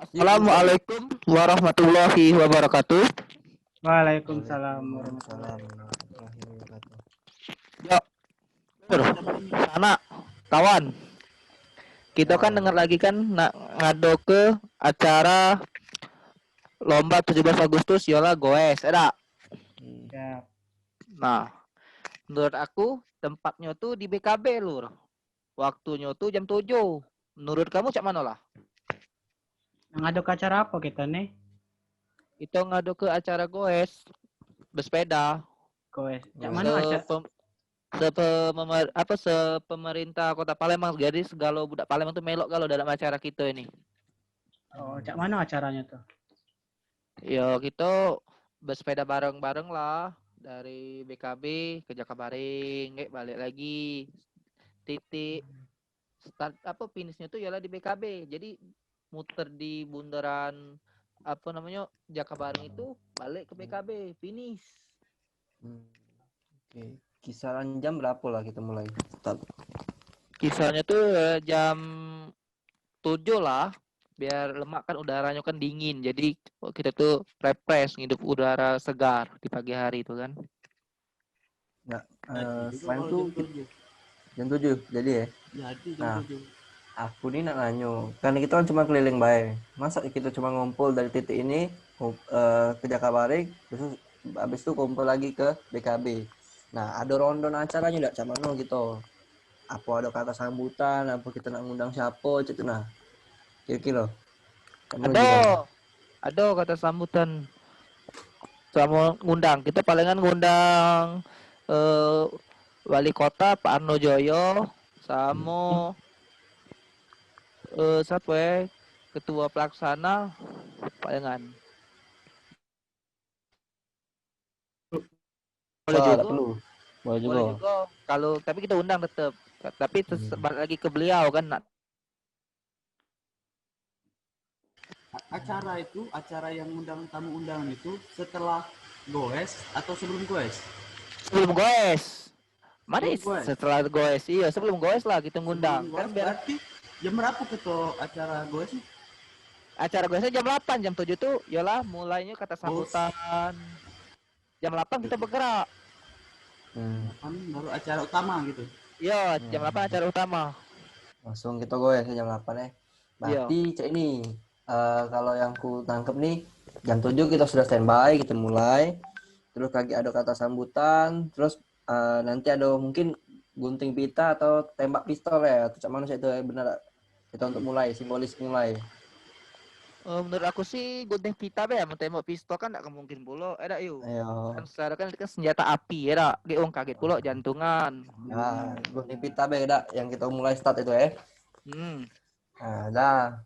Assalamualaikum warahmatullahi wabarakatuh. Waalaikumsalam warahmatullahi Waalaikumsalam wabarakatuh. warahmatullahi wabarakatuh. Yo, Lur, sana kawan. Kita kan Ya, dengar lagi kan ngado ke acara lomba 17 Agustus Yola Goes, ada. Ya, Nah, menurut aku tempatnya tuh di BKB, Lur. Waktunya tuh jam 7. Menurut kamu cak mana lah? ngaduk acara apa kita nih? Kita ngado ke acara Goes bersepeda. Koes. Cak Goes. mana acara? Sepemerintah Kota Palembang, jadi segala budak Palembang tuh melok kalau dalam acara kita ini. Oh, cak mana acaranya tuh? Yo, kita bersepeda bareng-bareng lah dari BKB ke Jakabaring, balik lagi. Titik start apa finishnya tuh yalah di BKB. Jadi muter di bundaran apa namanya Jakabaring itu balik ke BKB, finish. Oke. Kisaran jam berapa lah kita mulai? Kisahnya tuh jam 7 lah. Biar lemak kan udaranya kan dingin. Jadi kita tuh refresh, ngidup udara segar di pagi hari itu kan. Nah, selain itu jam 7 jadi ya. Jadi Nah, jam 7. aku nih nak nanya, kan kita kan cuma keliling bae. Masa kita cuma ngumpul dari titik ini ke Jakabaring, terus habis itu kumpul lagi ke BKB. Nah, ada rondon acaranya enggak sama no gitu. Apa ada kata sambutan, apa kita nak ngundang siapa gitu nah. Kira-kira. Kamu juga. Ada kata sambutan sama ngundang. Kita palingan ngundang eh, wali kota Pak Arno Joyo sama siapa ya? Ketua pelaksana palingan. Boleh Wah, juga. tak perlu. Boleh juga. Boleh juga. Kalau tapi kita undang tetap. Tapi balik lagi ke beliau kan nak. Acara yang undang tamu undangan itu setelah goes atau sebelum goes? Sebelum goes. Mari Sebelum goes. setelah goes. Iya, sebelum goes lah kita ngundang. Sebelum Kan goes biar berarti jam berapa ketua acara goes? acara goesnya jam 8, jam 7 tuh yalah mulainya kata sambutan. Jam 8 kita bergerak. Baru acara utama gitu. Iya, jam 8 acara utama. Langsung kita goes jam 8 ya. Berarti cek ini kalau yang ku tangkep nih jam 7 kita sudah standby, kita mulai. Terus lagi ada kata sambutan, terus nanti ada mungkin gunting pita atau tembak pistol ya, atau cak mana sih itu benar kita untuk mulai simbolis mulai. Menurut aku sih gunting pita be, mau tembak pistol kan enggak mungkin pula. Dak yuk. Ayo. Kan secara kan itu kan senjata api ya dak. Kaget pula jantungan. Nah, gunting pita beda yang kita mulai start itu ya. Nah, dah.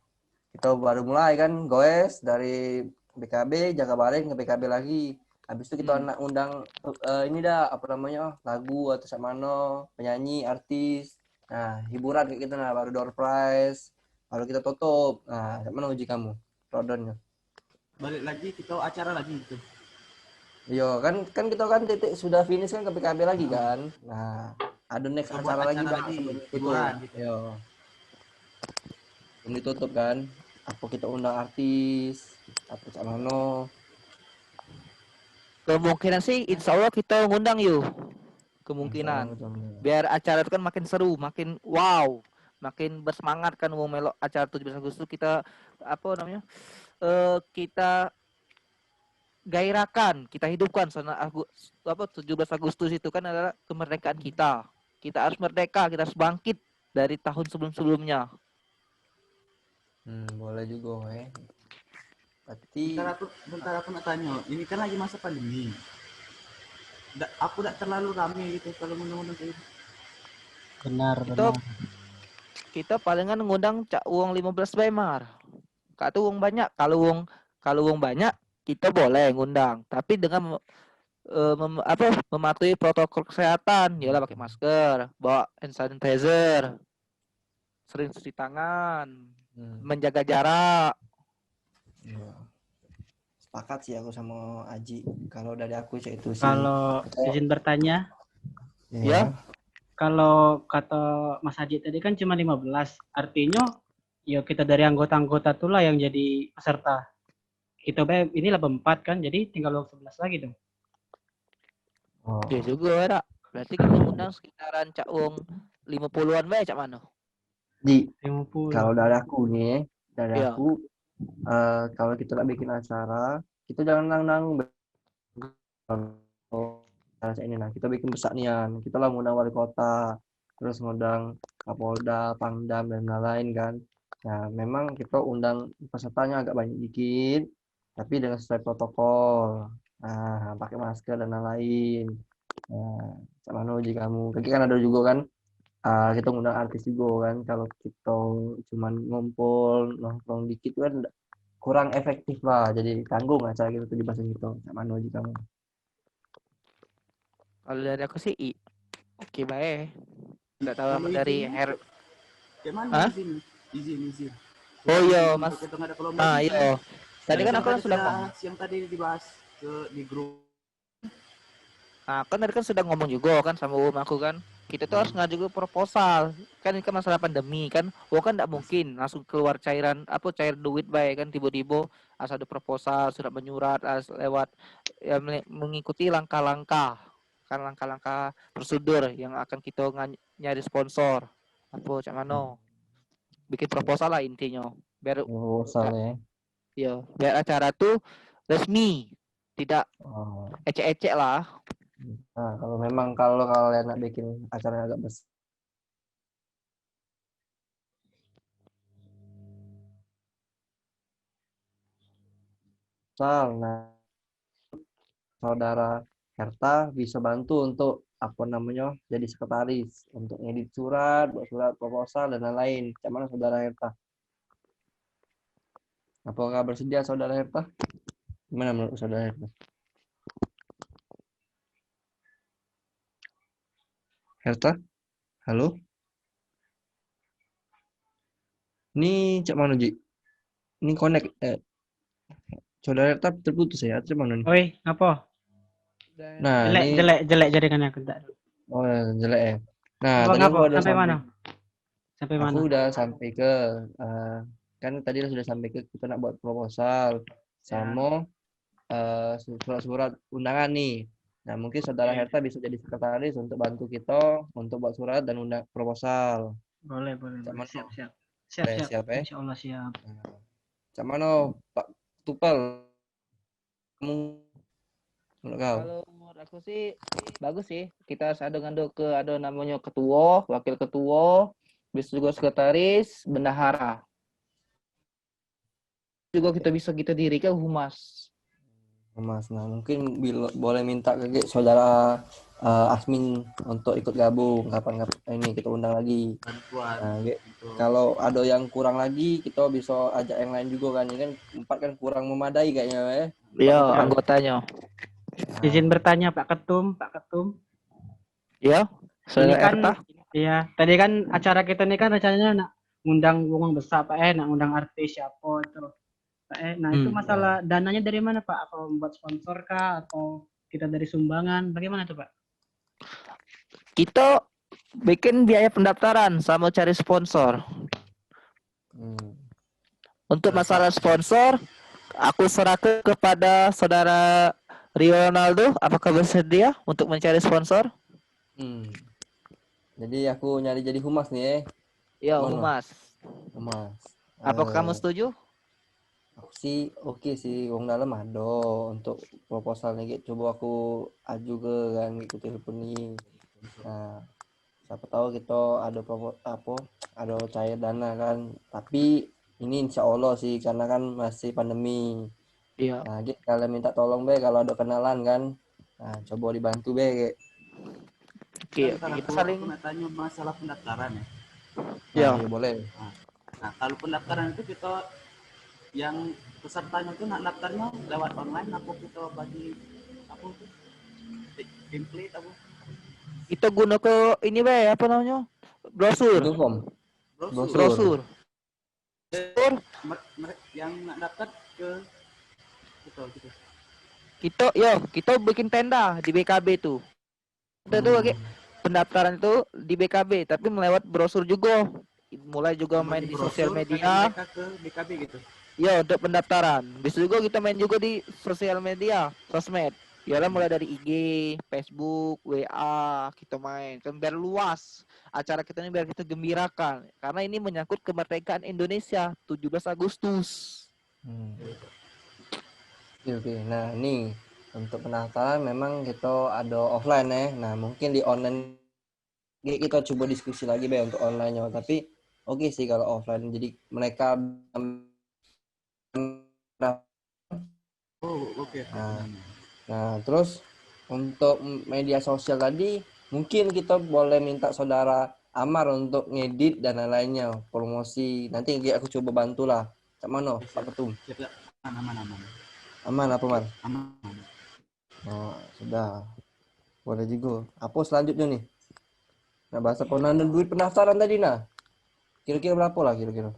Kita baru mulai kan goes dari BKB Jakabaring ke BKB lagi. Habis itu kita undang ini dah apa namanya lagu atau samano penyanyi artis. Nah hiburan kayak gitu nah baru door prize baru kita tutup. Nah mana uji kamu rodonnya? Balik lagi kita acara lagi gitu. Iya kan kita kan titik sudah finish kan ke BKB lagi kan. Nah ada next acara lagi itu. Gitu. Iya. Belum ditutup kan. Apa kita undang artis atau samano? Kemungkinan sih insya Allah kita ngundang yuk. Kemungkinan. Biar acara itu kan makin seru, makin wow, makin bersemangat kan mau melok acara 17 Agustus kita apa namanya? Kita gairahkan, kita hidupkan soalnya 17 Agustus itu kan adalah kemerdekaan kita. Kita harus merdeka, kita harus bangkit dari tahun sebelum-sebelumnya. Boleh juga ya. Berarti bentar aku nak tanya, ini kan lagi masa pandemi. Aku tidak terlalu ramai gitu kalau ngundang-ngundang kayak gitu. Benar. Kita palingan ngundang cak uang 15 Weimar. Kak tuh uang banyak. Kalau uang banyak kita boleh ngundang, tapi dengan mematuhi protokol kesehatan. Yalah pakai masker, bawa hand sanitizer, sering cuci tangan, menjaga jarak. ya. Sepakat sih aku sama Aji. Kalau dari aku cek itu sih. Kalau izin bertanya, Ya. kalau kata Mas Haji tadi kan cuma 15, artinya Ya kita dari anggota-anggota tuh lah yang jadi peserta. Kita inilah berempat kan, jadi tinggal 11 lagi dong. Oh. Ya juga ada. Berarti kita undang sekitaran Cak Wong 50-an bae Cak Mano. Di 50. kalau dari aku nih, dari Iya. aku kalau kita nak bikin acara, kita jangan nang ini nah, kita bikin besar nian. Kita lah ngundang wali kota, terus ngundang Kapolda, Pangdam dan lain-lain kan. Nah, memang kita undang pesertanya agak banyak dikit, tapi dengan sesuai protokol. Nah, pakai masker dan lain-lain. Nah, sama Noji kamu. Kaki kan ada juga kan kita ngundang artis juga kan. Kalau kita cuman ngumpul nongkrong dikit kan kurang efektif lah. Jadi tanggung acara kita tuh dibahas gitu. Sama Noji kamu. Kalau dari aku sih oke bae. Enggak tahu Kalau dari izinnya, kayak mana Hah? izin. Oh iya, Izin Mas. untuk kita ngadakan lomba Ah, bisa. iya. Tadi kan Yang aku sudah ngomong. yang tadi dibahas di grup. Nah, kan tadi kan sudah ngomong juga kan sama aku kan. Kita tuh harus ngajuin proposal. Kan ini kan masalah pandemi kan. Kan enggak mungkin langsung keluar cair duit baik kan tiba-tiba asal ada proposal, surat menyurat lewat ya, mengikuti langkah-langkah prosedur yang akan kita nyari sponsor. Apa Cak Mano? Bikin proposal lah intinya. Biar Proposal ya. ya, biar acara tuh resmi, tidak Oh. ecek-ecek lah. Nah, kalau memang kalau kalian nak bikin acara agak besar, nah saudara Herta bisa bantu untuk apa namanya jadi sekretaris untuk ngedit surat, buat surat proposal dan lain-lain. Cuman saudara Herta, apakah bersedia saudara Herta? Gimana menurut saudara Herta? Herta, halo? Ini Cak Manu Ji. Ini connect. Saudara Herta terputus ya, Cak Manu nih. Oi, apa? Nah, ini Jelek jaringannya aku enggak. oh jadi ya. Nah, Apa tadi aku ngapa? udah Sampai mana? Sampai mana? Aku udah sampai ke kan tadi sudah sampai ke kita nak buat proposal sama surat-surat undangan nih. Nah, mungkin saudara Herta bisa jadi sekretaris untuk bantu kita untuk buat surat dan undang proposal. Boleh. Cuman Siap. siap ya. Insya Allah siap. Cuman Pak Tupel kamu menurut kau? Kalau menurut aku sih bagus sih. Kita harus ada namanya ketua, wakil ketua, bisa juga sekretaris, bendahara. Juga kita dirikan humas. Mas, nah mungkin boleh minta ke saudara admin untuk ikut gabung kapan ini kita undang lagi. Bantuan. Nah, kalau ada yang kurang lagi kita bisa ajak yang lain juga kan. Ini kan 4 kan kurang memadai kayaknya ya. Iya, anggotanya. Nah, Izin bertanya Pak Ketum. Iya, Ini saudara kan Erta. iya, tadi kan acara kita ini kan rencananya nak ngundang uang besar Pak nak ngundang artis siapa itu. Pak nah itu masalah dananya dari mana Pak? Apa membuat sponsor kah atau kita dari sumbangan? Bagaimana tuh Pak? Kita bikin biaya pendaftaran sama cari sponsor. Untuk masalah sponsor, aku serahkan kepada saudara Rio Ronaldo. Apakah bersedia untuk mencari sponsor? Jadi aku nyari jadi humas nih ya. Iya, Mana? humas. Apakah kamu setuju? Aku sih oke sih, wong dalam ada untuk proposalnya gitu. Coba aku aju ke kan gitu telepon nih. Nah, siapa tahu kita ada ada cair dana kan. Tapi ini insya Allah sih karena kan masih pandemi. Iya. Nah, kalian minta tolong be kalau ada kenalan kan. Nah, coba dibantu be. Oke, kita saling tanya masalah pendaftaran ya. Ya. Iya boleh. Nah, kalau pendaftaran itu kita yang pesertanya itu nak daftarnya lewat online apa kita bagi apa template apa? Kita guna ke ini be apa namanya? Brosur. Brosur. Yang nak daftar ke gitu. Kita bikin tenda di BKB tuh. Kita tuh pendaftaran itu di BKB tapi melewat brosur juga. mulai juga main Bagi di brosur, sosial dari media. mereka ke BKB gitu. Ya, untuk pendaftaran. Bisa juga kita main juga di sosial media, sosmed. Ya lah, mulai dari IG, Facebook, WA, kita main. Kan biar luas. Acara kita ini biar kita gembirakan. Karena ini menyangkut kemerdekaan Indonesia, 17 Agustus. Oke. Nah, ini untuk pendaftaran memang kita ada offline ya. Nah, mungkin di online kita coba diskusi lagi Be untuk online-nya. Tapi oke sih kalau offline. Jadi mereka Oh, oke. Nah, terus untuk media sosial tadi mungkin kita boleh minta saudara Amar untuk ngedit dan lain-lainnya, promosi. Nanti aku coba bantulah. Cak mana, Pak Ketum? Siap. Aman. Aman apa, Mar? Aman. Oh, sudah. Boleh juga. Apa selanjutnya nih? Nah, bahasa penanda duit pendaftaran tadi nah. Kira-kira berapa lah kira-kira?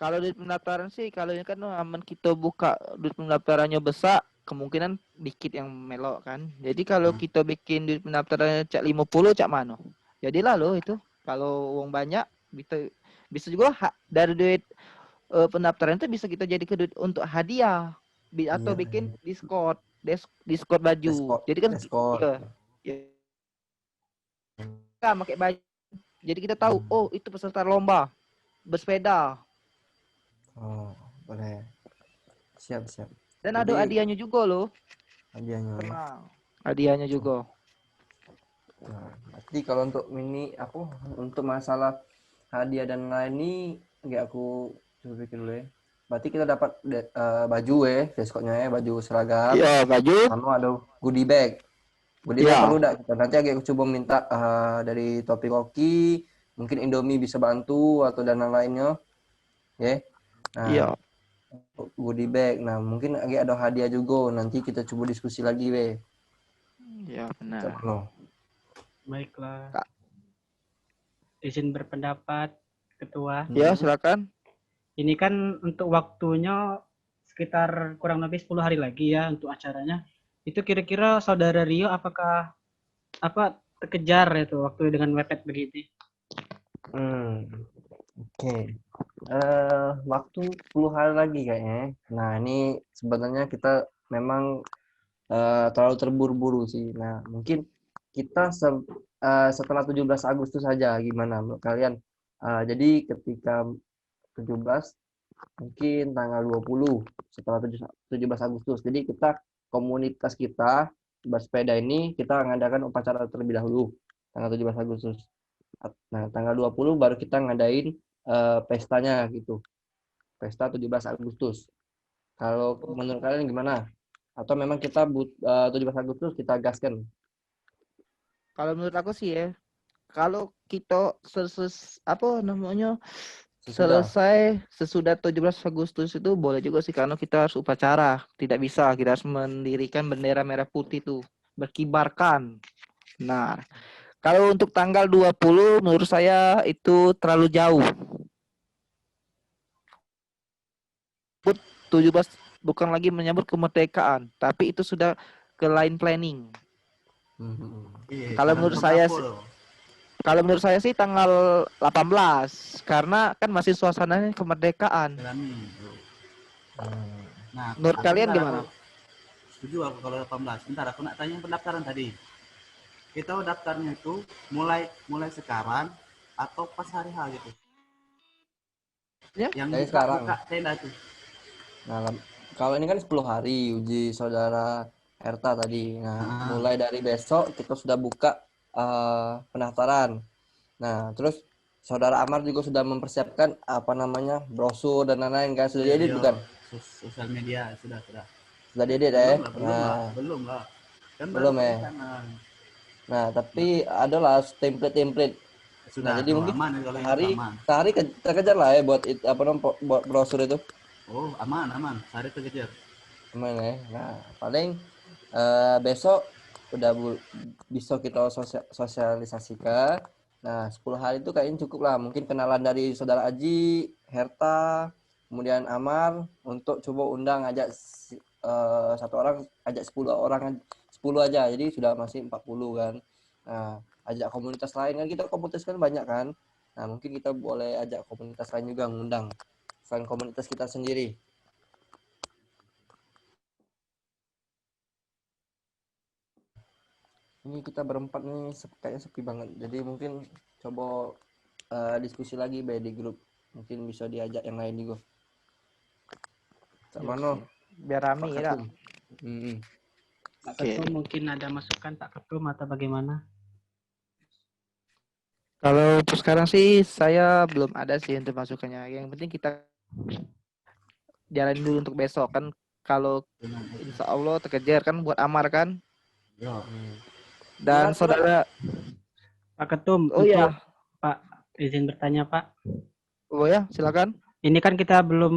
Kalau duit pendaftaran sih, kalau ini kan aman kita buka duit pendaftarannya besar, kemungkinan dikit yang melok kan. Jadi kalau kita bikin duit pendaftarannya cak 50, cak mana? Jadilah loh itu. Kalau uang banyak, bisa juga dari duit pendaftaran itu bisa kita jadi ke duit untuk hadiah. Atau bikin Discord baju. Jadi kan Discord. ya pakai baju. Jadi kita tahu, oh itu peserta lomba bersepeda. Oh, boleh. Siap. Dan Jadi, ada hadiahnya juga loh. hadiahnya. Tenang. Hadiahnya juga. Nah, berarti kalau untuk untuk masalah hadiah dan lain ini nggak aku coba pikir dulu ya. Berarti kita dapat baju deskotnya ya, baju seragam. Iya, baju. Sama ada goodie bag. Goodie bag perlu dak kita. Nanti aku coba minta dari Topi Koki, mungkin Indomie bisa bantu atau dana lainnya. Ya. Nah, Iya. goodie bag. Nah, mungkin agak ada hadiah juga. Nanti kita coba diskusi lagi, Iya, benar. Baiklah. Izin berpendapat, Ketua. Ya, silakan. Ini kan untuk waktunya sekitar kurang lebih 10 hari lagi ya untuk acaranya. Itu kira-kira Saudara Rio apakah terkejar itu waktu dengan mepet begini? Oke. Waktu 10 hari lagi kayaknya. Nah, ini sebenarnya kita memang terlalu terburu-buru sih. Nah, mungkin kita setelah 17 Agustus saja gimana menurut kalian? Jadi ketika 17 mungkin tanggal 20 setelah 17 Agustus. Jadi komunitas kita bersepeda ini kita mengadakan upacara terlebih dahulu tanggal 17 Agustus. Nah, tanggal 20 baru kita ngadain pestanya gitu. Pesta 17 Agustus. Kalau menurut kalian gimana? Atau memang kita 17 Agustus kita gaskan? Kalau menurut aku sih ya, kalau kita selesai sesudah 17 Agustus itu boleh juga sih, karena kita harus upacara. Tidak bisa, kita harus mendirikan bendera merah putih tuh, berkibarkan. Nah, kalau untuk tanggal 20 menurut saya itu terlalu jauh. 17 bukan lagi menyambut kemerdekaan, tapi itu sudah ke line planning. Kalau menurut saya sih tanggal 18, karena kan masih suasananya kemerdekaan. Nah, menurut kalian gimana? Setuju aku kalau 18. Bentar, aku nak tanya pendaftaran tadi. Kita daftarnya itu mulai sekarang atau pas hari H gitu? Ya? Yang buka tenda tuh. Nah, kalau ini kan 10 hari uji saudara Herta tadi. Nah, mulai dari besok kita sudah buka pendaftaran. Nah, terus saudara Amar juga sudah mempersiapkan brosur dan lain-lain kan, sudah diedit bukan? Sosial media sudah. Sudah diedit ya? Belum lah. Kan belum ya. Nah, tapi adalah template. Sudah. Nah, jadi mungkin aman. sehari terkejar lah ya buat buat brosur itu. Oh, aman. Sehari terkejar. Aman ya. Nah, paling besok udah bisa kita sosialisasikan. Nah, 10 hari itu kayaknya cukup lah. Mungkin kenalan dari saudara Aji, Herta, kemudian Amar untuk coba undang ajak satu orang, ajak 10 orang, 10 aja. Jadi sudah masih 40 kan. Nah, ajak komunitas lain kan, kita komunitas kan banyak kan. Nah, mungkin kita boleh ajak komunitas lain juga ngundang selain komunitas kita sendiri. Ini kita berempat nih kayaknya sepi banget. Jadi mungkin coba diskusi lagi di grup. Mungkin bisa diajak yang lain juga. Cak Mano, biar rame Pak ya. Ketum. Pak Oke. Ketum mungkin ada masukan Pak Ketum atau bagaimana? Kalau untuk sekarang sih saya belum ada sih untuk masukannya. Yang penting kita jalanin dulu untuk besok kan. Kalau insya Allah terkejar kan buat Amar kan. Dan saudara Pak Ketum, Oh untuk ya, Pak izin bertanya Pak. oh ya silakan. Ini kan kita belum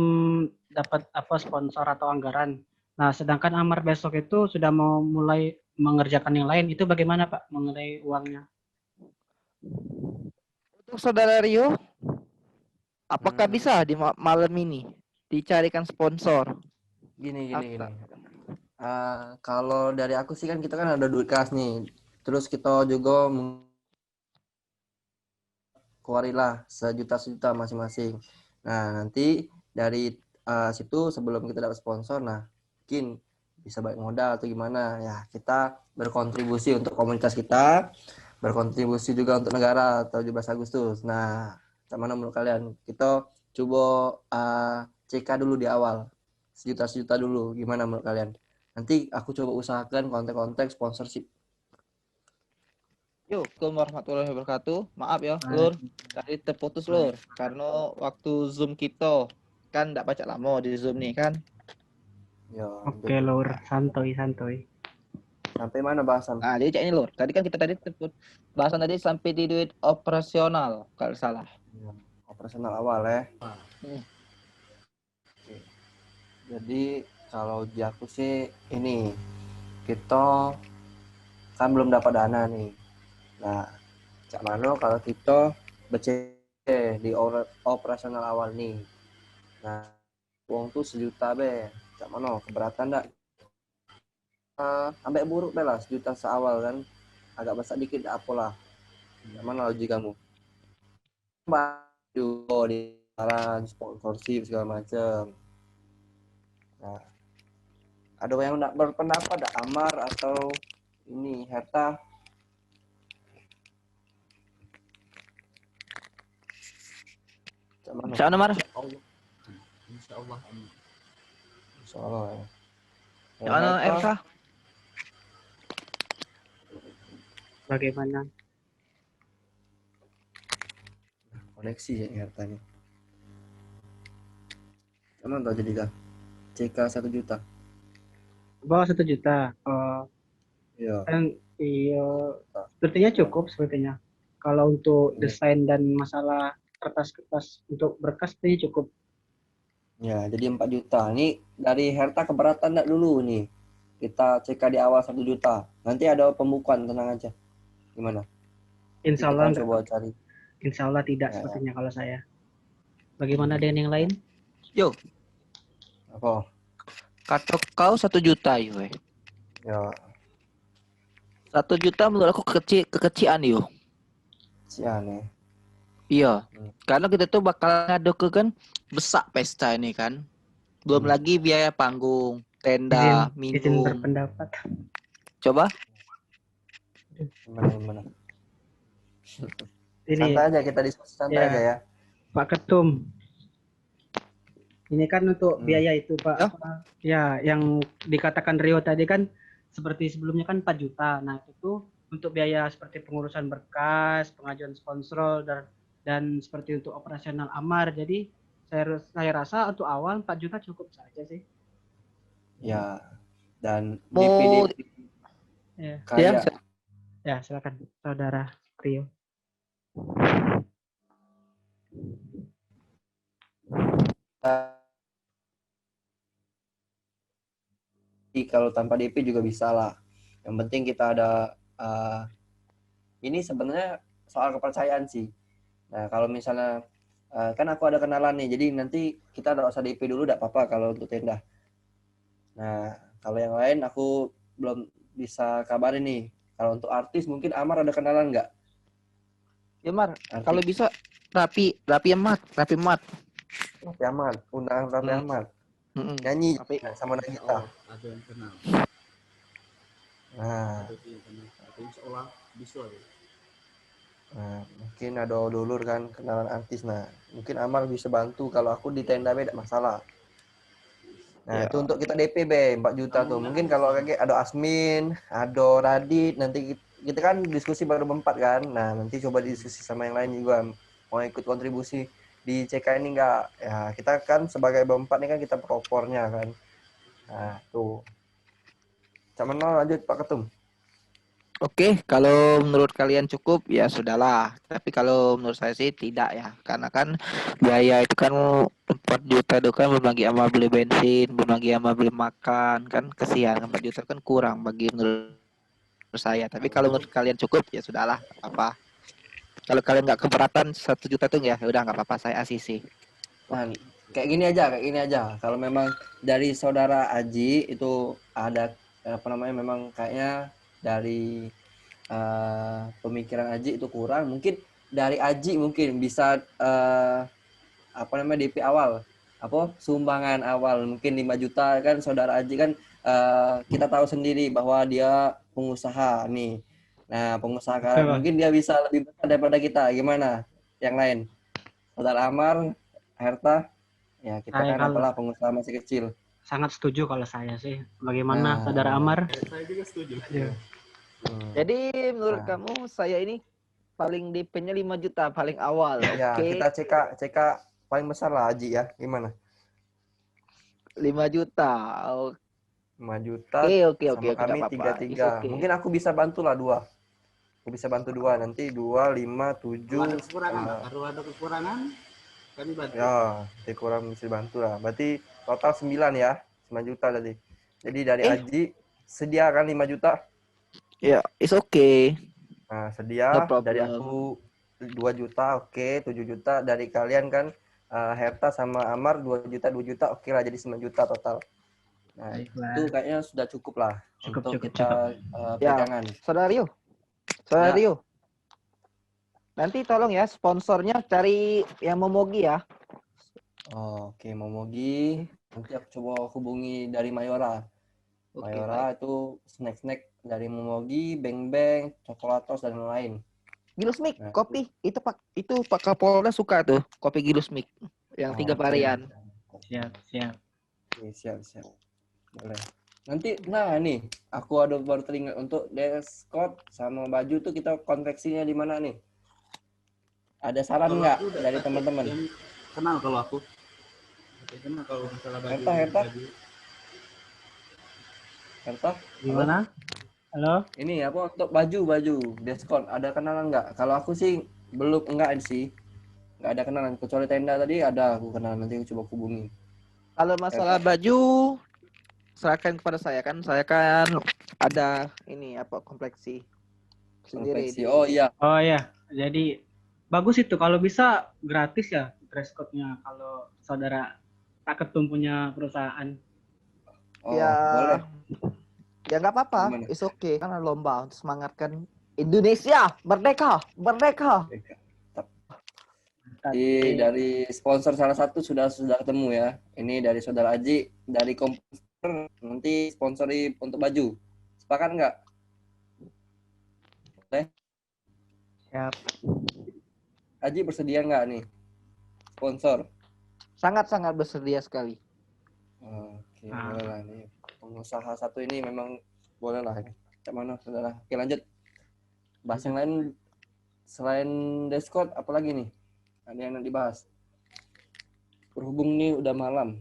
dapat apa sponsor atau anggaran. Nah, sedangkan Amar besok itu sudah mau mulai mengerjakan yang lain. Itu bagaimana Pak mengenai uangnya? Untuk saudara Rio, apakah bisa di malam ini dicarikan sponsor? Gini. Kalau dari aku sih kan kita kan ada duit kas nih. Terus kita juga keluarilah sejuta masing-masing. Nah, nanti dari situ sebelum kita dapat sponsor, nah mungkin bisa balik modal atau gimana ya, kita berkontribusi untuk komunitas kita, berkontribusi juga untuk negara atau 17 Agustus. Nah, mana menurut kalian? Kita coba CK dulu di awal, sejuta dulu, gimana menurut kalian? Nanti aku coba usahakan kontak-kontak sponsorship. Yuk, Assalamualaikum warahmatullahi wabarakatuh. Maaf ya, Lur. Tadi terputus, Lur. Karena waktu Zoom kita kan enggak baca lama di Zoom nih kan. Ya, Oke, Lur. Santuy. sampai mana bahasan? Nah, jadi cek ini, Lur. Tadi kan kita bahasan tadi sampai di duit operasional, kalau salah. Operasional awal ya. Oke. Jadi kalau di aku sih ini, kita kan belum dapat dana nih. Nah, cak mano kalau kita becek di operasional awal nih. Nah, uang tuh 1 juta be. Cak mano keberatan enggak? Sampai buruk be lah 1 juta seawal kan. Agak besar dikit apalah. Cak mana logikamu? Juga di jalan sponsorship segala macam. Nah, ada yang nak berpendapat ada Amar atau ini Herta? Siapa Mar? Insya Allah. Soalnya ya. Siapa Ersa? Bagaimana? Koneksi ya Herta nih. Emang tau jadi kan? CK 1 juta. Bawah 1 juta. Iya. Kan iya, sepertinya cukup sepertinya. Kalau untuk desain dan masalah kertas-kertas untuk berkas ini cukup. Ya, jadi 4 juta. Ini dari Herta keberatan enggak dulu nih? Kita CK di awal 1 juta. Nanti ada pembukuan, tenang aja. Gimana? Insya Nanti Allah kita coba cari. Insya Allah tidak Ya. sepertinya kalau saya. Bagaimana dengan yang lain? Yo, Apa? kata kau 1 juta yo. Ya, 1 juta menurut aku kekecilan yo. si aneh. Iya. Karena kita tuh bakal kan besar pesta ini kan. Belum lagi biaya panggung, tenda, Izin minum. berpendapat. Coba. Gimana? Ini Santai aja, kita diskusi santai aja ya. Pak Ketum. Ini kan untuk biaya itu Pak. Ya. Ya, yang dikatakan Rio tadi kan seperti sebelumnya kan 4 juta. Nah, itu untuk biaya seperti pengurusan berkas, pengajuan sponsor dan seperti untuk operasional Amar. Jadi saya rasa untuk awal 4 juta cukup saja sih. Ya. Dan Mau Ya. kayak Ya, silakan Saudara Rio. kalau tanpa DP juga bisa lah. Yang penting kita ada ini sebenarnya soal kepercayaan sih. Nah, kalau misalnya kan aku ada kenalan nih, jadi nanti kita ada usah DP dulu, enggak apa-apa kalau untuk tenda. Nah, kalau yang lain aku belum bisa kabarin nih. Kalau untuk artis mungkin Amar ada kenalan nggak? Ya Mar, Artis. kalau bisa Raffi Ahmad. Raffi Ahmad, undangan Raffi Hmm. Ahmad. Mm-mm. Nyanyi Raffi. sama Nagita. Oh, ada yang kenal. Nah, Ada yang kenal. Tapi insya Allah bisa. mungkin ada dulur kan kenalan artis. Nah, mungkin Amar bisa bantu. Kalau aku di tenda beda masalah. Nah, Ya. itu untuk kita DP 4 juta tuh. Mungkin kalau kayak ada Asmin, ada Radit, nanti kita kan diskusi baru berempat kan. Nah, nanti coba diskusi sama yang lain juga. Mau ikut kontribusi di CK ini enggak? Ya, kita kan sebagai berempat ini kan kita propornya kan. Nah, tuh. Cak mana lanjut Pak Ketum? Oke, kalau menurut kalian cukup ya sudahlah. Tapi kalau menurut saya sih tidak ya, karena kan biaya itu kan 4 juta itu kan berbagi sama beli bensin, berbagi sama beli makan, kan kesian 4 juta kan kurang bagi menurut saya. Tapi kalau menurut kalian cukup ya sudahlah, apa? Kalau kalian nggak keberatan 1 juta tuh ya udah nggak apa-apa, saya asisi. Nah, kayak gini aja. Kalau memang dari saudara Aji itu ada apa namanya memang kayaknya dari pemikiran Aji itu kurang, mungkin dari Aji mungkin bisa apa namanya DP awal, apa sumbangan awal mungkin 5 juta kan saudara Aji kan kita tahu sendiri bahwa dia pengusaha nih. Nah, pengusaha kan Betul, Bang. mungkin dia bisa lebih besar daripada kita. Gimana? Yang lain? Saudara Amar, Herta, ya kita Saya kan kalau apalah pengusaha masih kecil. sangat setuju kalau saya sih. Bagaimana Nah, Saudara Amar? Saya juga setuju. Ya. Jadi menurut Nah. kamu saya ini paling DP-nya 5 juta paling awal. Ya, Oke. kita CK paling besar lah Aji ya. Gimana? 5 juta. 5 juta Oke, sama nggak kami apa-apa. It's 3-3. okay. Mungkin aku bisa bantu lah 2. Aku bisa bantu 2 nanti 2 5 Kalau ada 7. kekurangan, kalau ada kekurangan kami bantu. Ya, nanti kurang bisa bantu lah. Berarti total 9 ya. 9 juta tadi. Jadi dari Aji sediakan 5 juta. Ya, it's okay. Nah, sedia No problem. dari aku 2 juta, oke, 7 juta dari kalian kan Herta sama Amar 2 juta, oke lah jadi 9 juta total. Nah, Baiklah. itu kayaknya sudah cukup lah untuk kita Ya. pegangan. Saudara Rio. Nanti tolong ya sponsornya cari yang Momogi ya. Oke, Momogi. Nanti aku coba hubungi dari Mayora. Oke, Mayora itu snack-snack dari Momogi, Beng Beng, Coklatos dan lain-lain. Gilusmik, Nah. kopi itu Pak Kapolda suka tuh kopi Gilusmik yang 3 Oke. varian. Siap. Oke, siap. Boleh. Nanti, nah nih, aku ada baru teringat untuk dress code sama baju tuh kita konveksinya di mana nih? Ada saran Kalau nggak aku udah dari pasti teman-teman? yang kenal kalau aku. Kenal kalau masalah baju. Herta. baju. Herta? Gimana? Halo? Ini apa untuk baju dress code ada kenalan nggak? Kalau aku sih belum enggak sih. Nggak ada kenalan kecuali tenda tadi ada aku kenalan, nanti aku coba hubungi. Kalau masalah baju serahkan kepada saya kan ada ini apa kompleksi sendiri. Konveksi. Oh iya. Oh ya, jadi bagus itu kalau bisa gratis ya dress code-nya kalau saudara Pak Ketum punya perusahaan. Oh, Ya. boleh. Ya nggak apa-apa, Gimana? it's okay. Karena lomba untuk semangatkan Indonesia merdeka. Jadi dari sponsor salah satu sudah ketemu ya. Ini dari saudara Aji, dari komputer nanti sponsori untuk baju. Sepakat nggak? Boleh? Siap. Aji bersedia nggak nih sponsor? Sangat-sangat bersedia sekali. Oke, boleh lah nih. Pengusaha satu ini memang boleh lah. Cak mana saudara? Oke, lanjut. Bahas yang lain selain Discord apalagi nih? Ada yang nak dibahas? Berhubung nih udah malam.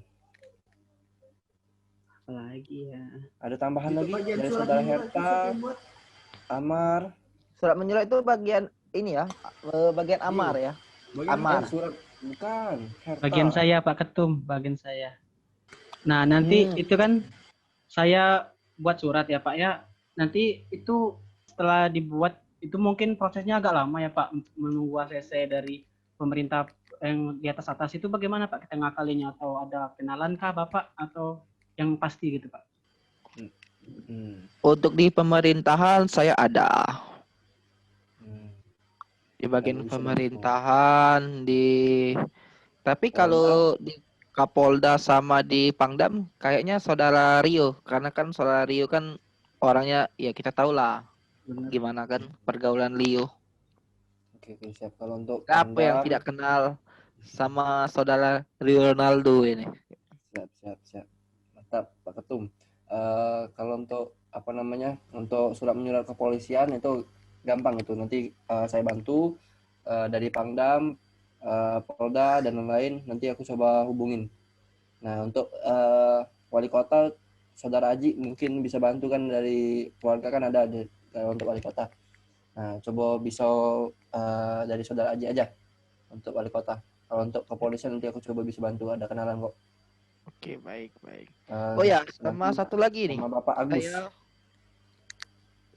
Apalagi ya. Ada tambahan lagi Bagian dari surat saudara menyurat itu Herta, siapa yang buat? Amar. Surat menyurat itu bagian ini ya, bagian Amar ya. Bagian Amar. Surat bukan. Herta. Bagian saya Pak Ketum, bagian saya. Nah, nanti itu kan saya buat surat ya Pak ya. Nanti itu setelah dibuat itu mungkin prosesnya agak lama ya Pak untuk menunggu ACC dari pemerintah yang di atas itu bagaimana Pak kita ngakalinya, atau ada kenalan kah Bapak atau yang pasti gitu Pak? Untuk di pemerintahan saya ada. di bagian Kalau bisa pemerintahan tapi Polda. kalau di Kapolda sama di Pangdam kayaknya saudara Rio, karena kan saudara Rio kan orangnya ya kita tahu lah Bener. gimana kan pergaulan Rio. Oke, siap. Kalau untuk Siapa yang Pangdam, tidak kenal sama saudara Rio Ronaldo ini? siap. Mantap, Pak Ketum. Kalau untuk apa namanya, untuk surat menyurat kepolisian itu gampang itu. Nanti saya bantu dari Pangdam, Polda dan lain-lain. Nanti aku coba hubungin. Nah, untuk wali kota, saudara Aji mungkin bisa bantu kan, dari keluarga kan ada untuk wali kota. Nah, coba bisa dari saudara Aji aja untuk wali kota. Kalau untuk kepolisian nanti aku coba bisa bantu, ada kenalan kok. Oke, baik. Oh ya, sama nanti satu lagi nih. sama Bapak Agus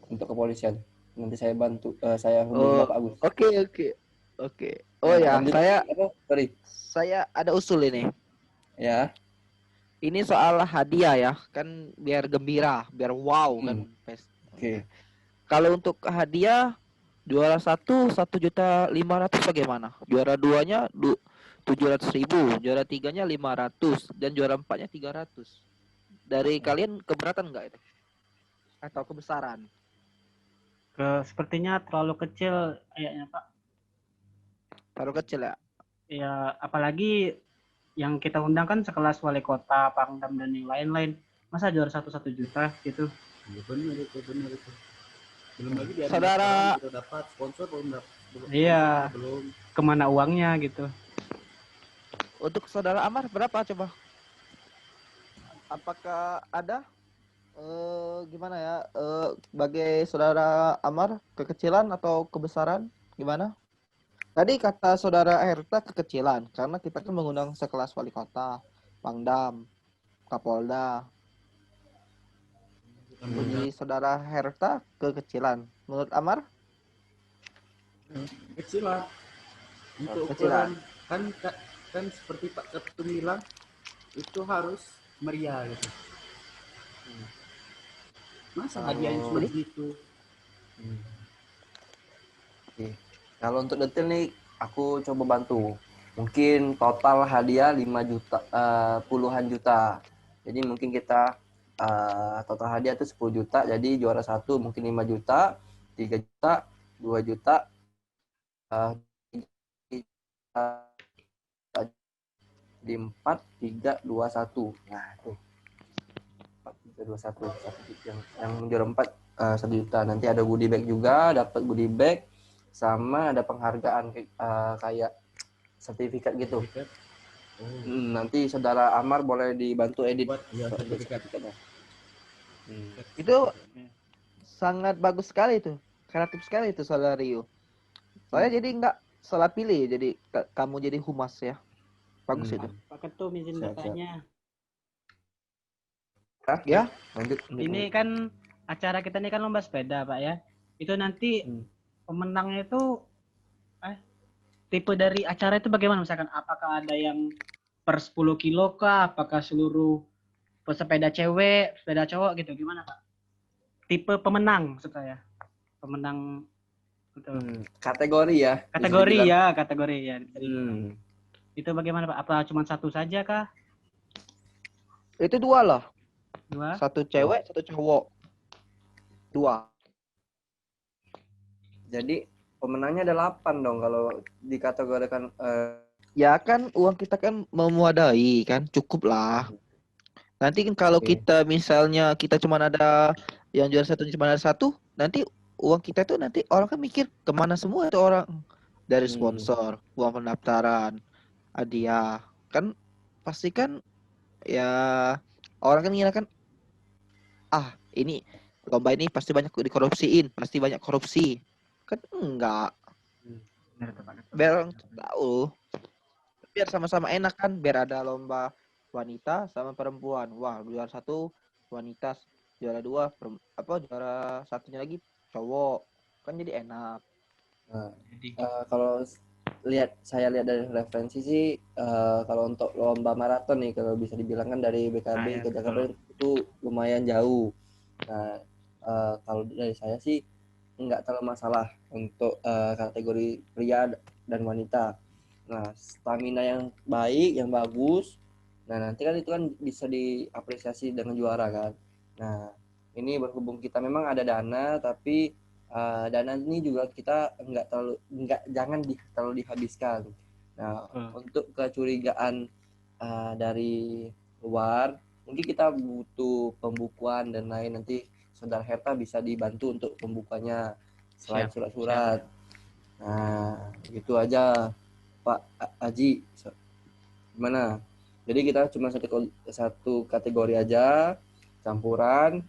untuk kepolisian. Nanti saya bantu, saya hubungi Bapak Agus. Oke. Oh ya, lanjut. Sorry. Saya ada usul ini. Ya. Ini soal hadiah ya, kan biar gembira, biar wow kan. Oke. Kalau untuk hadiah juara 1.500.000 bagaimana? Juara 2-nya 700.000, juara 3-nya 500 dan juara 4-nya 300. Dari kalian keberatan nggak itu? Atau kebesaran? Sepertinya terlalu kecil kayaknya, Pak. Terlalu kecil ya? Ya, apalagi yang kita undang kan sekelas wali kota, Pangdam dan yang lain-lain. Masa juara 1 juta gitu? Ya, benar itu. Belum lagi di Saudara kita dapat sponsor belum. Iya. Kemana uangnya gitu? Untuk saudara Amar berapa coba? Apakah ada gimana ya? Bagi saudara Amar kekecilan atau kebesaran gimana? Tadi kata saudara Herta kekecilan karena kita kan mengundang sekelas wali kota, Pangdam, Kapolda. Jadi saudara Herta kekecilan. Menurut Amar? Kecilan. Untuk Kecilan. ukuran kan seperti Pak Ketum bilang itu harus meriah gitu. Masa hadiahnya cuma segitu? Oke. Kalau untuk detail nih aku coba bantu. Mungkin total hadiah 5 juta, puluhan juta. Jadi mungkin kita total hadiah itu 10 juta. Jadi juara 1 mungkin 5 juta, 3 juta, 2 juta, 4, 3, 2, 1. Nah, tuh. 4, 3, 2, 1. Yang juara 4 1 juta. Nanti ada goodie bag juga, dapat goodie bag sama ada penghargaan kayak sertifikat gitu. Nanti saudara Amar boleh dibantu edit sertifikatnya. Itu sangat bagus sekali itu, kreatif sekali itu saudara Rio. Saya jadi nggak salah pilih, jadi kamu jadi humas ya, bagus itu. Pak Ketum izin bertanya. Ya, lanjut. Ini kan acara kita ini kan lomba sepeda, Pak ya. Itu nanti pemenangnya itu tipe dari acara itu bagaimana? Misalkan apakah ada yang per 10 kilo kah? Apakah seluruh pesepeda cewek, sepeda cowok gitu? Gimana, Pak? Tipe pemenang maksud saya. Pemenang kategori ya. Kategori ya. Itu bagaimana, Pak? Apa cuma satu saja kah? Itu 2 loh. 2? 1 cewek, 1 cowok. 2. Jadi pemenangnya ada 8 dong kalau dikategorikan. Ya kan uang kita kan memadai kan, cukup lah. Nanti kan kalau kita misalnya kita cuma ada yang juara 1 cuma ada 1, nanti uang kita tuh nanti orang kan mikir kemana semua itu orang, dari sponsor, uang pendaftaran, hadiah kan pasti kan ya orang kan ngira kan ini lomba ini pasti banyak dikorupsiin, pasti banyak korupsi kan, enggak. Biar orang tahu, biar sama-sama enak kan, biar ada lomba wanita sama perempuan. Wah, juara 1 wanita, juara 2 juara 1-nya lagi cowok, kan jadi enak. Kalau saya lihat dari referensi sih, kalau untuk lomba maraton nih, kalau bisa dibilang kan dari BKB ke Jakarta itu lumayan jauh. Nah, kalau dari saya sih nggak terlalu masalah untuk kategori pria dan wanita. Nah, stamina yang baik, yang bagus, nah nanti kan itu kan bisa diapresiasi dengan juara kan. Nah, ini berhubung kita memang ada dana, tapi dana ini juga kita jangan terlalu dihabiskan. Nah, untuk kecurigaan dari luar, mungkin kita butuh pembukuan dan lain, nanti Saudara Herta bisa dibantu untuk pembukanya selain surat-surat. Nah, gitu aja Pak Aji. Gimana? Jadi kita cuma satu kategori aja, campuran,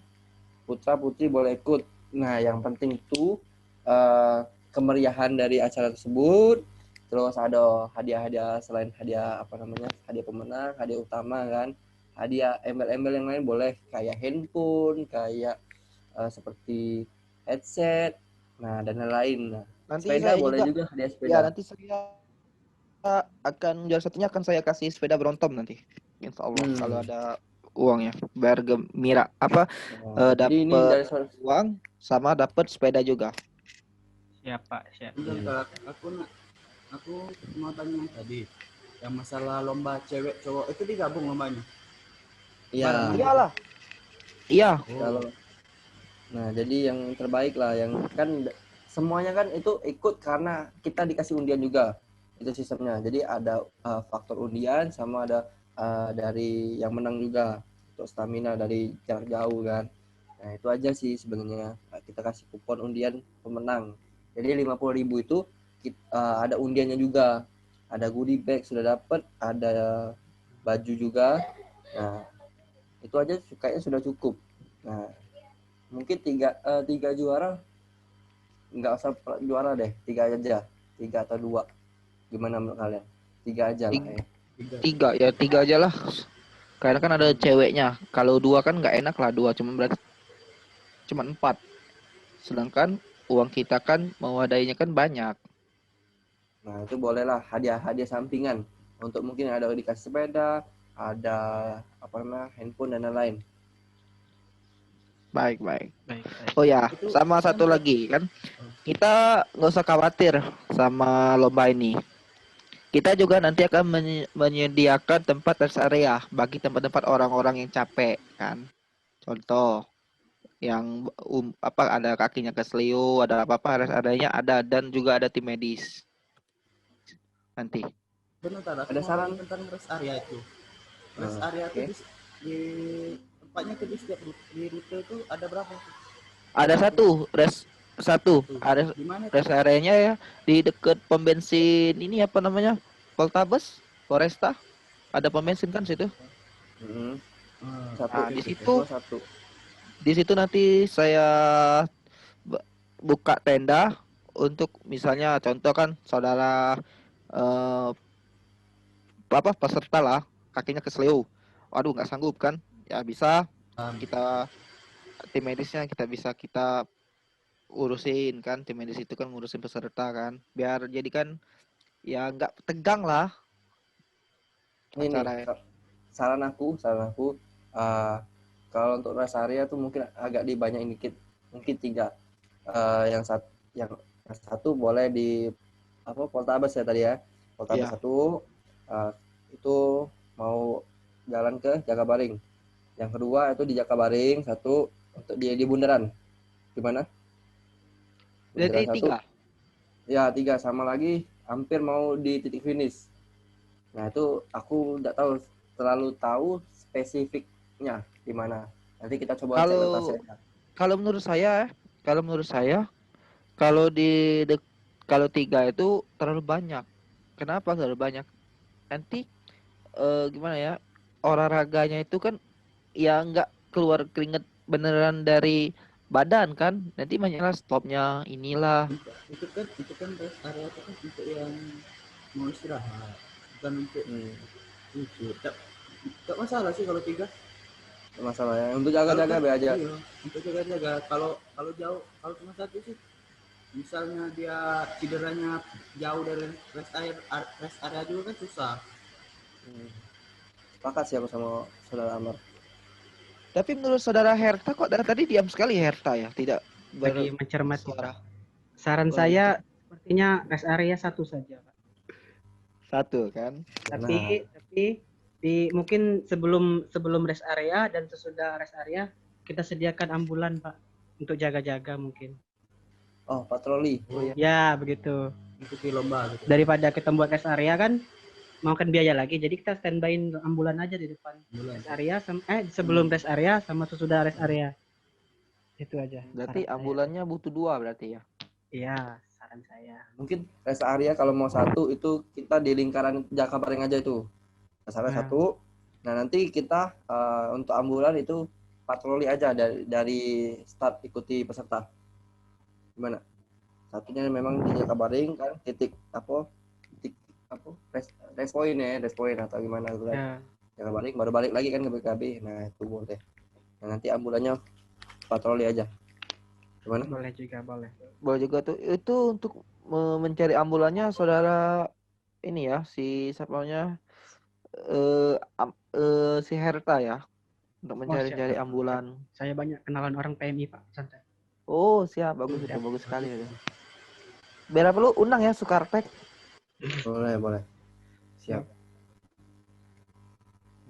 putra putri boleh ikut. Nah, yang penting itu kemeriahan dari acara tersebut, terus ada hadiah-hadiah selain hadiah hadiah pemenang, hadiah utama kan, hadiah embel-embel yang lain boleh, kayak handphone, kayak seperti headset, nah dan lain-lain. Nah, Nanti sepeda saya boleh juga hadiah sepeda. nanti saya akan juara satunya akan saya kasih sepeda Brontom nanti. Insya Allah kalau ada uangnya, biar gembira Jadi ini dari dapat uang sama dapat sepeda juga. Siap Pak, siap. Aku mau tanya tadi yang masalah lomba cewek cowok itu digabung lombanya. Iya. Iyalah. Iya. Nah, jadi yang terbaik lah, yang kan semuanya kan itu ikut karena kita dikasih undian juga. Itu sistemnya. Jadi ada faktor undian sama ada dari yang menang juga untuk stamina dari jarak jauh kan. Nah, itu aja sih sebenarnya. Kita kasih kupon undian pemenang. Jadi 50.000 itu ada undiannya juga. Ada goodie bag sudah dapat, ada baju juga. Nah, itu aja kayaknya sudah cukup. Nah, mungkin tiga juara nggak usah juara deh, 3 aja, 3 atau 2, gimana menurut kalian? 3 aja lah ya. 3 aja lah, karena kan ada ceweknya. Kalau 2 kan nggak enak lah, 2 berarti cuma 4, sedangkan uang kita kan mewadainya kan banyak. Nah, itu bolehlah hadiah sampingan untuk mungkin ada dikasih sepeda, ada handphone dan lain-lain. Baik. Oh ya, sama satu lagi kan, kita nggak usah khawatir sama lomba ini. Kita juga nanti akan menyediakan tempat rest area bagi tempat-tempat orang-orang yang capek kan. Contoh yang ada kakinya keselio, ada apa-apa, rest areanya ada, dan juga ada tim medis. Nanti. Benar, ada saran tentang rest area itu. Rest area itu di tempatnya itu di setiap rute itu ada berapa? Ada satu. Ada rest areanya ya di dekat pom bensin ini apa namanya? Poltabes, Foresta. Ada pom bensin kan situ. Satu. Nah, di situ nanti saya buka tenda untuk misalnya contoh kan saudara peserta lah kakinya kesleo, waduh nggak sanggup kan, ya bisa kita tim medisnya kita urusin kan, tim medis itu kan ngurusin peserta kan, biar jadi kan ya nggak tegang lah ini saran aku kalau untuk rest area tuh mungkin agak dibanyakin dikit, mungkin 3. Yang satu boleh di Poltabes ya tadi ya, Poltabes 1 itu mau jalan ke Jakabaring. Yang kedua itu di Jakabaring 1 untuk di bundaran. Gimana? Bundaran 1. Ya 3, sama lagi hampir mau di titik finish. Nah, itu aku nggak terlalu tahu spesifiknya di mana. Nanti kita coba segmentasi. Kalau menurut saya kalau 3 itu terlalu banyak. Kenapa terlalu banyak? Nanti gimana ya, olahraganya itu kan ya nggak keluar keringet beneran dari badan kan, nanti banyak stopnya inilah. Itu kan rest area itu kan untuk yang mau istirahat, bukan untuk itu. Tak masalah sih kalau 3. Masalah ya, untuk jaga-jaga be aja. Iya, untuk jaga-jaga. Kalau jauh, kalau cuma 1 sih, misalnya dia cederanya jauh dari rest area juga kan susah. Sepakat sih aku sama saudara Amar. Tapi menurut saudara Herta kok dari tadi diam sekali Herta ya, tidak lagi mencermati, bersuara. Pak. Saran saya sepertinya rest area satu saja, Pak. Satu kan? Tapi mungkin sebelum rest area dan sesudah rest area kita sediakan ambulan, Pak, untuk jaga-jaga mungkin. Oh, patroli. Oh, ya. Ya, begitu. Ikuti lomba gitu. Daripada kita buat rest area kan makan biaya lagi, jadi kita standby ambulan aja di depan rest area sebelum rest area sama sesudah rest area. Itu aja. Berarti saran saya. ambulannya butuh 2 berarti ya? Iya, saran saya. Mungkin rest area kalau mau satu itu kita di lingkaran Jakabaring aja itu. Rest area satu. Nah, nanti kita untuk ambulan itu patroli aja dari start ikuti peserta. Gimana? Satunya memang di Jakabaring kan titik rest point ya, rest point atau gimana gitu kan. Ya. Jakabaring baru balik lagi kan ke BKB. Nah, itu boleh. Nah, nanti ambulannya patroli aja. Gimana? Boleh juga, boleh. Boleh juga tuh. Itu untuk mencari ambulannya saudara ini ya, si siapa namanya? Si Herta ya. Untuk mencari-cari siap. ambulan. Saya banyak kenalan orang PMI, Pak. Santai. Oh, siap. Bagus itu. Bagus sekali itu. Biar apa lu undang ya Sukartek? Boleh. Siap.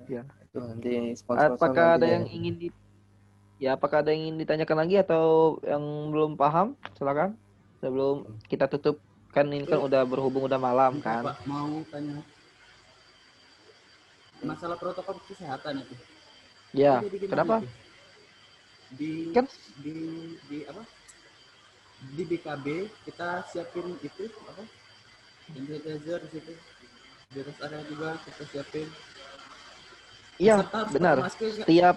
Ya. Itu nanti sponsor Apakah ada nanti yang ingin apakah ada yang ingin ditanyakan lagi atau yang belum paham? Silakan. Sebelum kita tutup, kan ini kan udah berhubung udah malam kan. Pak, mau tanya masalah protokol kesehatan itu. Ya, Jadi kenapa? itu? Di apa? Di BKB kita siapin itu apa? Sanitizer di situ. Di rest area juga kita siapin. Iya, benar. Setiap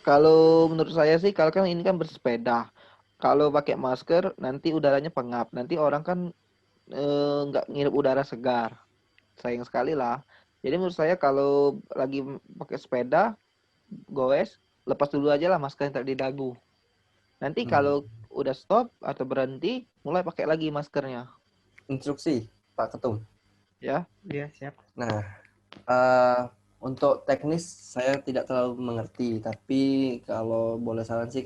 kalau menurut saya sih, kalau kan ini kan bersepeda, kalau pakai masker nanti udaranya pengap, nanti orang kan nggak ngirup udara segar, sayang sekali lah. Jadi menurut saya kalau lagi pakai sepeda, goes, lepas dulu aja lah masker yang di dagu. Nanti kalau udah stop atau berhenti, mulai pakai lagi maskernya. Instruksi Pak Ketum. Ya. Iya, siap. Nah, untuk teknis saya tidak terlalu mengerti, tapi kalau boleh saran sih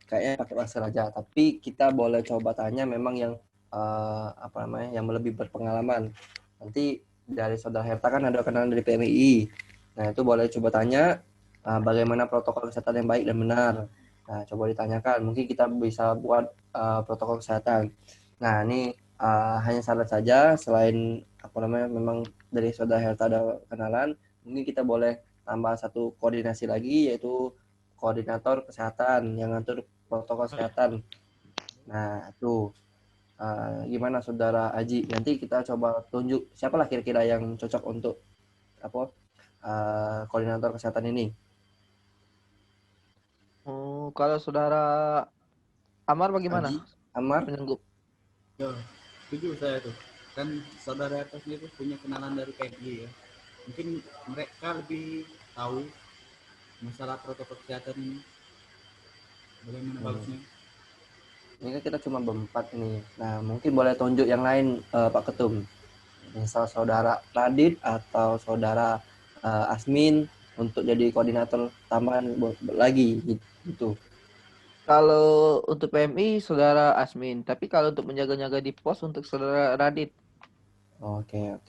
kayaknya pakai masker aja. Tapi kita boleh coba tanya memang yang yang lebih berpengalaman. Nanti dari Saudara Herta kan ada kenalan dari PMI. Nah, itu boleh coba tanya bagaimana protokol kesehatan yang baik dan benar. Nah, coba ditanyakan. Mungkin kita bisa buat protokol kesehatan. Nah, ini hanya saran saja. Selain memang dari Saudara Herta ada kenalan, mungkin kita boleh tambah satu koordinasi lagi, yaitu koordinator kesehatan yang ngatur protokol kesehatan. Nah, itu gimana Saudara Aji? Nanti kita coba tunjuk siapalah kira-kira yang cocok untuk koordinator kesehatan ini. Kalau Saudara Amar bagaimana? Aji, Amar? Menyanggup. Ya, setuju saya tuh. Kan saudara atas itu punya kenalan dari PMI ya. Mungkin mereka lebih tahu masalah protokol kesehatan ini. Bagaimana bagusnya? Ini kan kita cuma berempat nih. Nah, mungkin boleh tunjuk yang lain Pak Ketum. Misal Saudara Radit atau Saudara Asmin untuk jadi koordinator tambahan lagi gitu. Kalau untuk PMI Saudara Asmin, tapi kalau untuk menjaga-jaga di pos untuk Saudara Radit. Oke.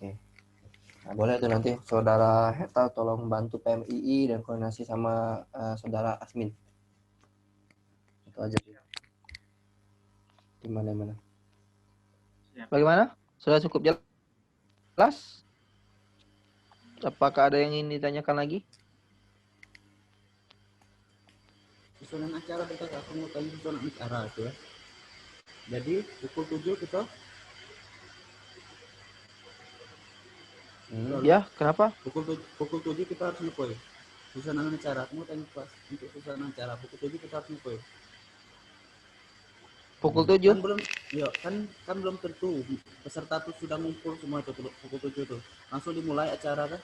Nah, boleh tuh nanti Saudara Herta tolong bantu PMII dan koordinasi sama Saudara Asmin. Itu aja. Gimana? Bagaimana? Sudah cukup jelas? Apakah ada yang ingin ditanyakan lagi? Susunan acara bentar, aku mau tanya susunan acara itu ya. Jadi pukul 7 kita. Ya, kenapa? Pukul 7 kita harus ngepoy. Susunan acara, aku mau tanya pas untuk susunan acara pukul 7 kita harus ngepoy. Pukul 7? Kan belum tentu peserta tuh sudah ngumpul semua itu pukul 7 tuh. Langsung dimulai acara kan?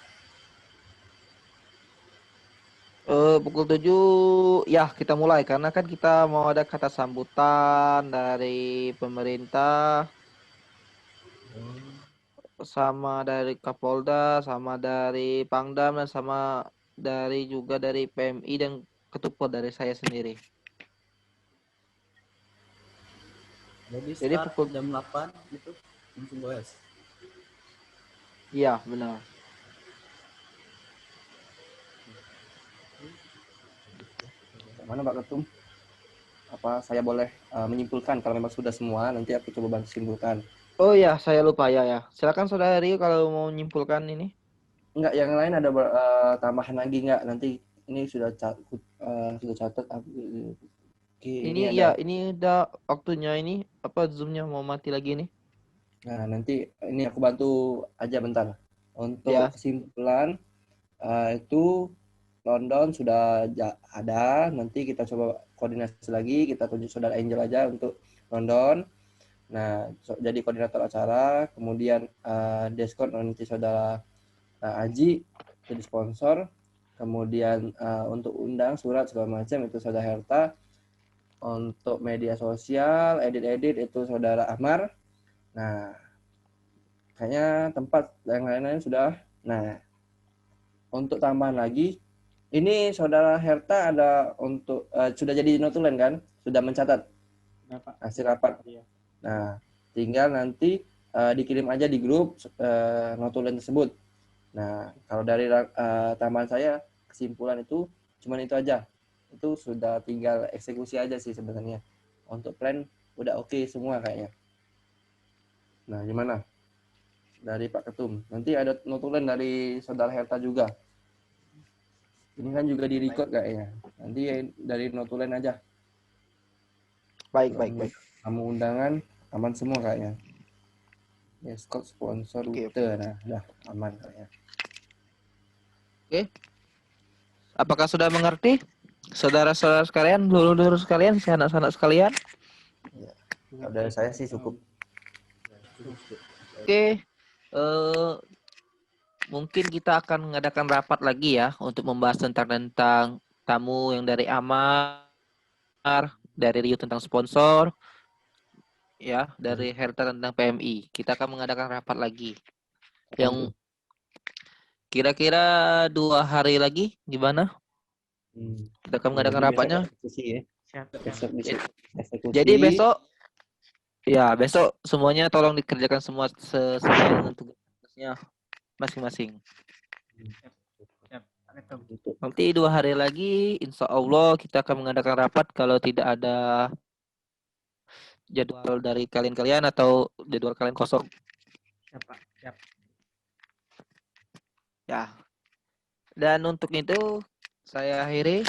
Pukul 7 ya kita mulai karena kan kita mau ada kata sambutan dari pemerintah sama dari Kapolda sama dari Pangdam dan sama dari PMI dan ketupat dari saya sendiri. Jadi Jadi start pukul jam 8 itu langsung goes. iya benar. Mana Pak Ketum? Apa saya boleh menyimpulkan kalau memang sudah semua, nanti aku coba bantu simpulkan. Oh ya, saya lupa ya. Silakan Saudara Rio kalau mau menyimpulkan ini. Enggak, yang lain ada tambahan lagi enggak? Nanti ini sudah sudah catat. Oke, ini Ini ada. ya, ini udah waktunya ini apa Zoom-nya mau mati lagi nih. Nah, nanti ini aku bantu aja bentar. Untuk Ya. kesimpulan itu London sudah ada. Nanti kita coba koordinasi lagi. Kita tunjuk Saudara Angel aja untuk London. Nah, jadi koordinator acara. Kemudian Discord nanti Saudara Aji jadi sponsor. Kemudian untuk undang surat segala macam itu Saudara Herta. Untuk media sosial, edit itu Saudara Ahmar. Nah, kayaknya tempat yang lain-lain sudah. Nah, untuk tambahan lagi, ini Saudara Herta ada untuk sudah jadi notulen kan? Sudah mencatat hasil rapat. Nah, tinggal nanti dikirim aja di grup notulen tersebut. Nah, kalau dari tambahan saya, kesimpulan itu cuman itu aja. Itu sudah tinggal eksekusi aja sih sebenarnya. Untuk plan udah oke semua kayaknya. Nah, gimana? Dari Pak Ketum. Nanti ada notulen dari Saudara Herta juga. Ini kan juga di record kayaknya. Nanti dari notulen aja. Baik. Kamu undangan aman semua kayaknya. Scott sponsor Oke. rute. Nah, udah aman kayaknya. Oke. Apakah sudah mengerti? Saudara-saudara sekalian, dulur-dulur sekalian, sanak-sanak sekalian? Ya. Kalau dari saya sih cukup. Oke. Mungkin kita akan mengadakan rapat lagi ya untuk membahas tentang tamu yang dari Amar, dari Rio tentang sponsor, ya, dari Herta tentang PMI. Kita akan mengadakan rapat lagi. Yang kira-kira 2 hari lagi gimana? Kita akan mengadakan rapatnya. Jadi besok semuanya tolong dikerjakan semua sesuai dengan tugasnya masing-masing. Nanti 2 hari lagi insya Allah kita akan mengadakan rapat kalau tidak ada jadwal dari kalian atau jadwal kalian kosong. Siap. Ya. Dan untuk itu saya akhiri.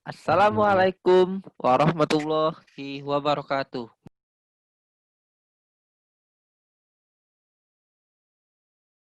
Assalamualaikum warahmatullahi wabarakatuh.